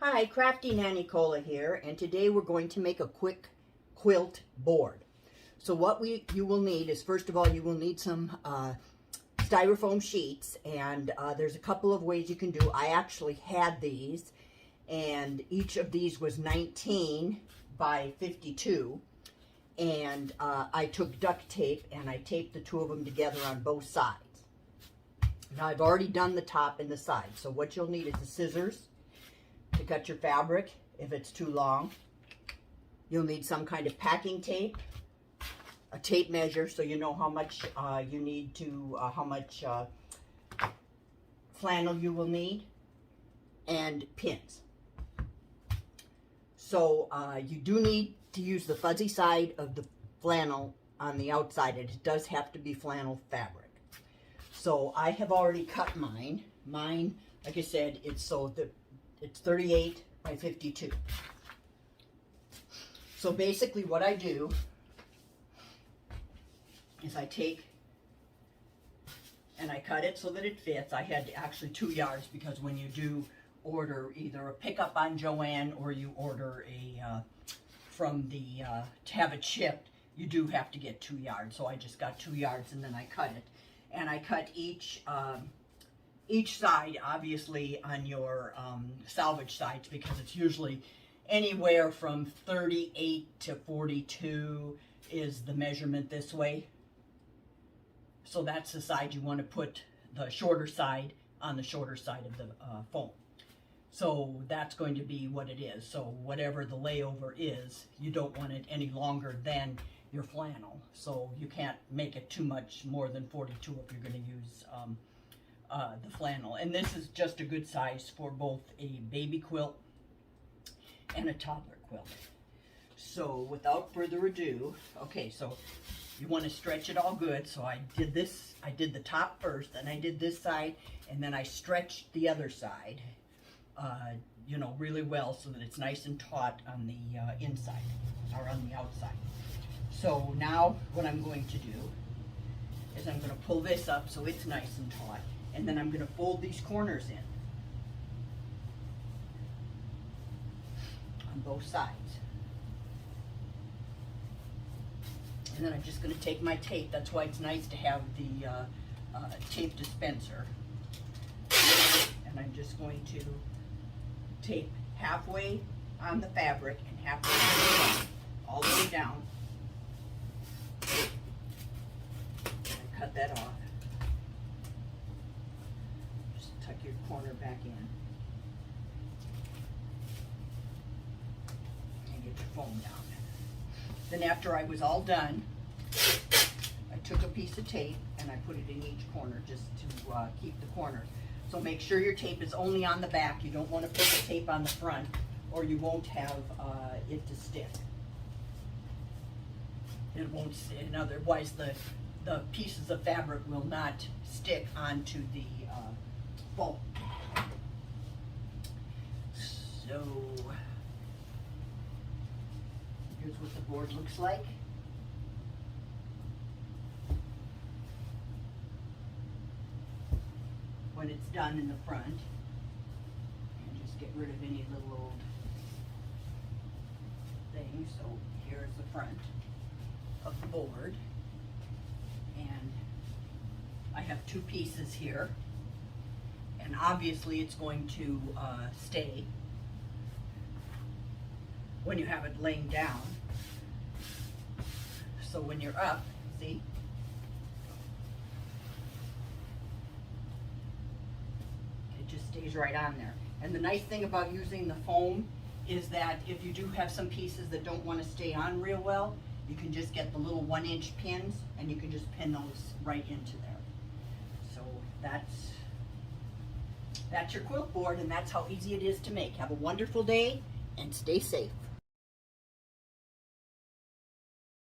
Hi, Crafty Nanny Cola here, and today we're going to make a quick quilt board. So what you will need is, first of all, you will need some styrofoam sheets, and there's a couple of ways you can do. I actually had these, and each of these was 19 by 52, and I took duct tape and I taped the two of them together on both sides. Now I've already done the top and the side, so what you'll need is the scissors to cut your fabric if it's too long. You'll need some kind of packing tape, a tape measure so you know how much you need to, how much flannel you will need, and pins. So you do need to use the fuzzy side of the flannel on the outside. It does have to be flannel fabric. So I have already cut mine. Mine, like I said, it's 38 by 52. So basically what I do is I take and I cut it so that it fits. I had actually 2 yards because when you do order either a pickup on Joann or you order a from the to have it shipped, you do have to get 2 yards. So I just got 2 yards and then I cut it. And I cut each side, obviously, on your salvage sides, because it's usually anywhere from 38 to 42 is the measurement this way. So that's the side you want to put the shorter side on the shorter side of the foam. So that's going to be what it is. So whatever the layover is, you don't want it any longer than your flannel. So you can't make it too much more than 42 if you're going to use the flannel. And this is just a good size for both a baby quilt and a toddler quilt. So without further ado, okay, so you want to stretch it all good. So I did this, I did the top first, then I did this side, and then I stretched the other side, you know, really well so that it's nice and taut on the inside or on the outside. So now what I'm going to do is I'm going to pull this up so it's nice and taut, and then I'm going to fold these corners in on both sides. And then I'm just going to take my tape. That's why it's nice to have the tape dispenser. And I'm just going to tape halfway on the fabric and halfway all the way down. And cut that off. Just tuck your corner back in. And get your foam down. Then after I was all done, I took a piece of tape and I put it in each corner just to keep the corners. So make sure your tape is only on the back. You don't want to put the tape on the front or you won't have it to stick. It won't, and otherwise the pieces of fabric will not stick onto the foam. So here's what the board looks like. When it's done in the front, and just get rid of any little old things. So here's the front of the board, and I have two pieces here, and obviously it's going to stay when you have it laying down. So when you're up, see, it just stays right on there. And the nice thing about using the foam is that if you do have some pieces that don't want to stay on real well, you can just get the little 1-inch pins and you can just pin those right into there. So that's your quilt board, and that's how easy it is to make. Have a wonderful day and stay safe.